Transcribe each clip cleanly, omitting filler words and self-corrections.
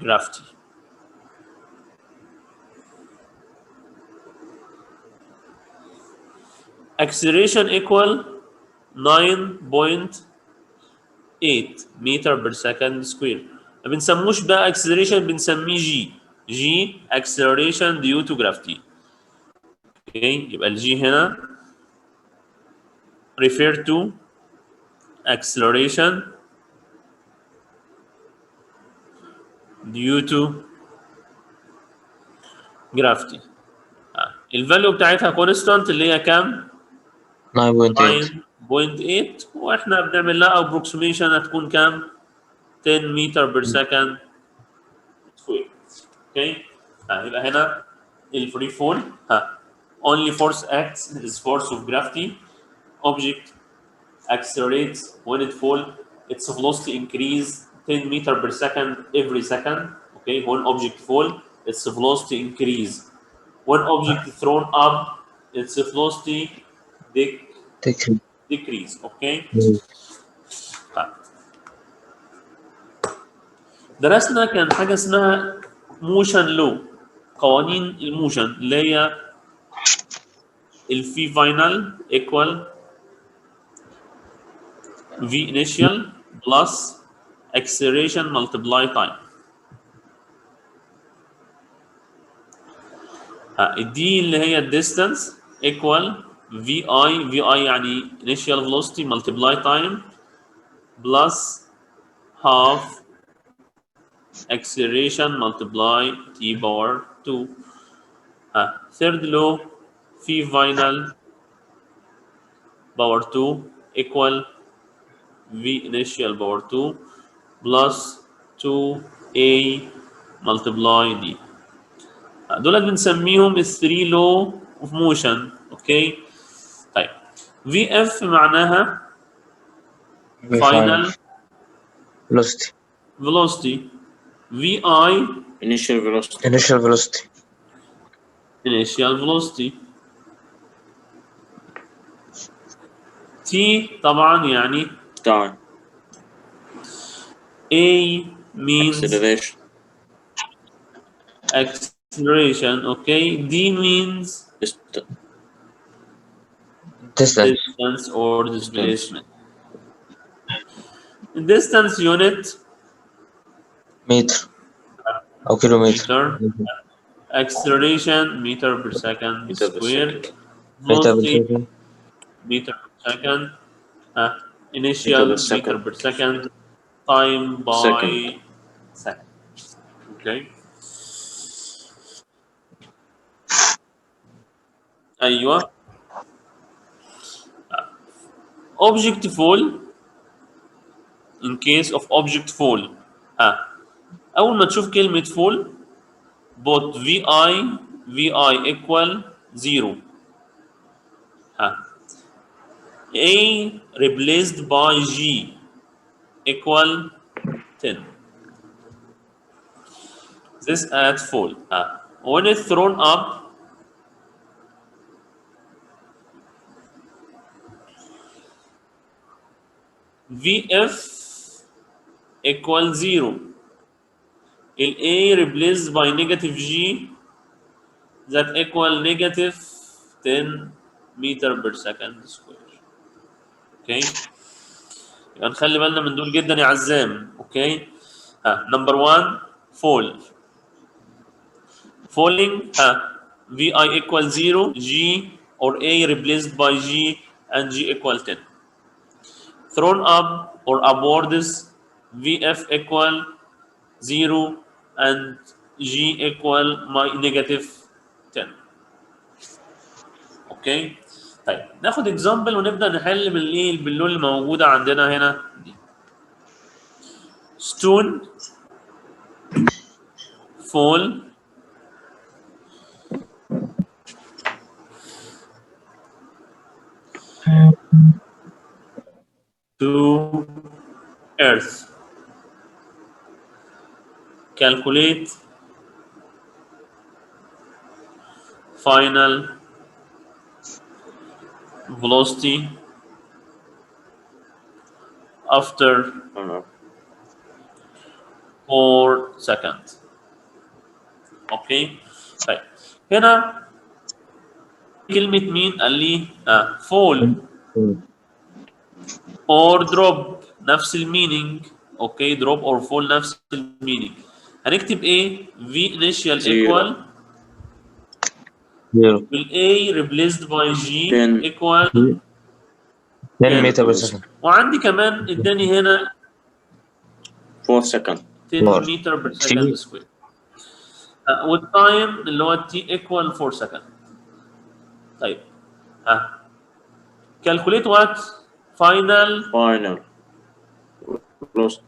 gravity. Acceleration equal 9.8 meter per second square. ما بنسموش بقى acceleration، بنسميه G acceleration due to gravity. اوكي، يبقى الجي هنا refer to acceleration due to gravity. الفاليو بتاعتها كونستانت اللي هي كام؟ 9.8. 9.8، واحنا بنعمل لها ابروكسيميشن هتكون كام؟ 10 متر بير سكند سكوير. اوكي، يبقى هنا الفري فول only force acts is force of gravity. Object accelerates when it fall, its velocity increase 10 meter per second every second. Okay, when object fall, its velocity increase. When object thrown up, its velocity decrease. Okay. درسنا كان حاجه اسمها موشن لو، قوانين الموشن اللي هي الفي فاينل ايكوال في initial plus acceleration multiply time. دي اللي هي الديستانس equal في اي يعني initial velocity multiply time plus half acceleration multiply t power 2. Third law في final power 2 equal v initial power 2 plus 2a multiply d. دول بنسميهم ال 3 law of motion. اوكي، طيب في اف معناها final velocity. في اي initial velocity. initial velocity. T طبعا يعني time. A means acceleration. Okay. D means distance or displacement. Distance unit meter أو kilometer. Acceleration meter per second square. Velocity meter per second. Initial meter per second. Time by second. Okay. أيوة. Object fall. In case of object fall أول ما تشوف كلمة fall both VI equal 0. A replaced by G equal 10. This at fall. When it's thrown up, VF equal 0. A replaced by negative G that equal negative 10 meter per second square. Okay. يبقى نخلي بالنا من دول جدا يا عزام. اوكي، نمبر 1 fall. Falling VI equal 0, G or A replaced by G and G equal 10. Thrown up or upwards, VF equal 0 and G equal negative 10. اوكي، طيب ناخد اكزامبل ونبدا نحل باللون الموجوده عندنا هنا دي. Stone fall to earth. Calculate final velocity after 4 seconds. اوكي طيب هنا كلمة مين؟ قال لي fall or drop نفس المينينج. اوكي drop or fall نفس المينينج. هنكتب ايه؟ V initial equal Zero. وال A replaced by G 10. equal 10 meter per second. وعندي كمان اداني هنا 4 seconds. 10 4. متر بير سكند سكوير. والتايم اللي هو T equal 4 second. طيب calculate what final Lost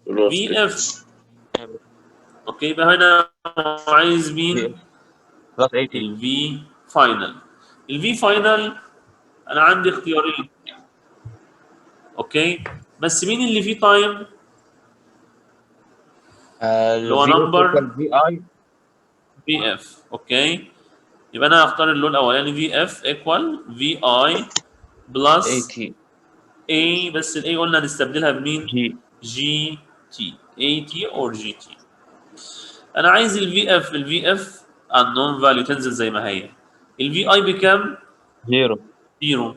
VF. اوكي يبقى هنا عايز مين؟ plus 80. ال V final. ال V final انا عندي اختيارين. اوكي بس مين اللي فيه تايم؟ اللي هو نمبر VF. اوكي يبقى انا هختار اللون الاولاني VF equal VI plus 80 A بس ال A قلنا نستبدلها بمين؟ G. GT. AT or GT. انا عايز ال VF. ال VF unknown value تنزل زي ما هي. ال VI بكام؟ 0 0.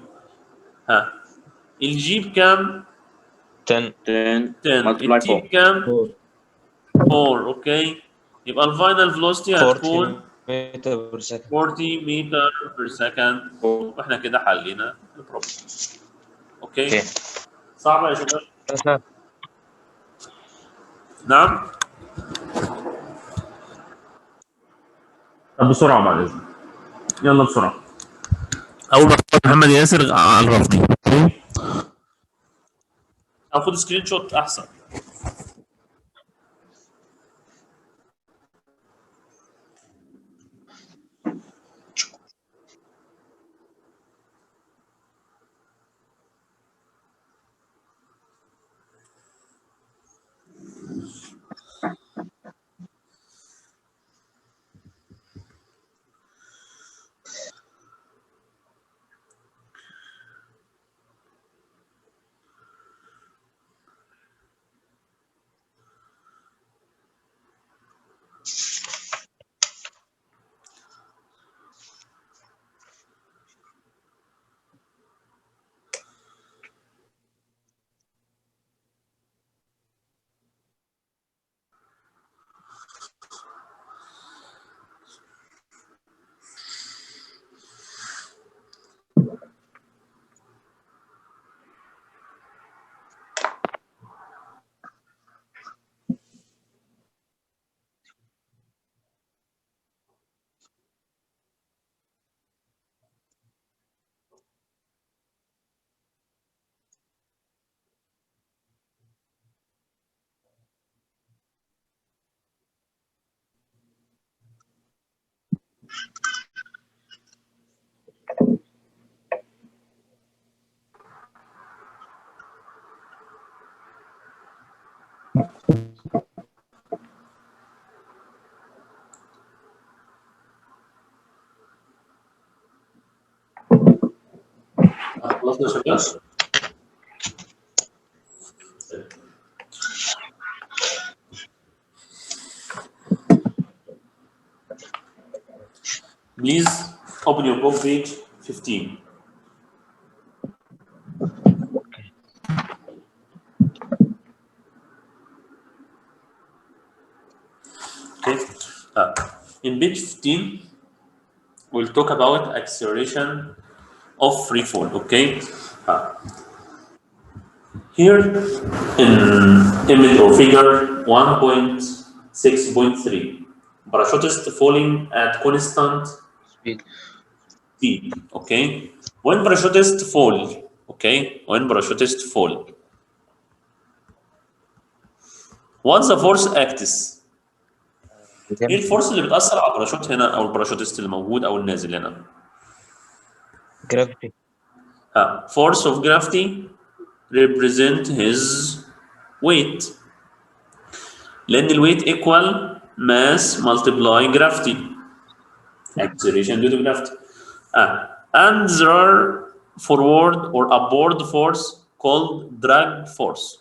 الجي بكام؟ 10 10. multiply التي 4. بكام؟ 4 4. اوكي يبقى الفاينل فيلوسيتي هتكون 40 meter per second. 40 متر بير سكند. واحنا كده حلينا البروبلم. اوكي صعبه يا شباب؟ نعم. طب بسرعه بعد اذنك، يلا بسرعه. اول ما محمد ياسر عرفني او خد سكرين شوت احسن. خلصنا يا شباب. Please open your book page 15. Okay. In page 15, we'll talk about acceleration of free fall. Okay. Here in image or figure 1.6.3, parachutist falling at constant speed. Okay. When parachutist fall, okay, when parachutist fall, what's the force acts؟ ايه الفورس اللي بتأثر على الباراشوت هنا او الباراشوتست اللي موجود او النازل هنا؟ Gravity. Force of gravity represent his weight. لأن الويت equal mass multiply gravity. Acceleration due to gravity. And there are forward or upward force called drag force.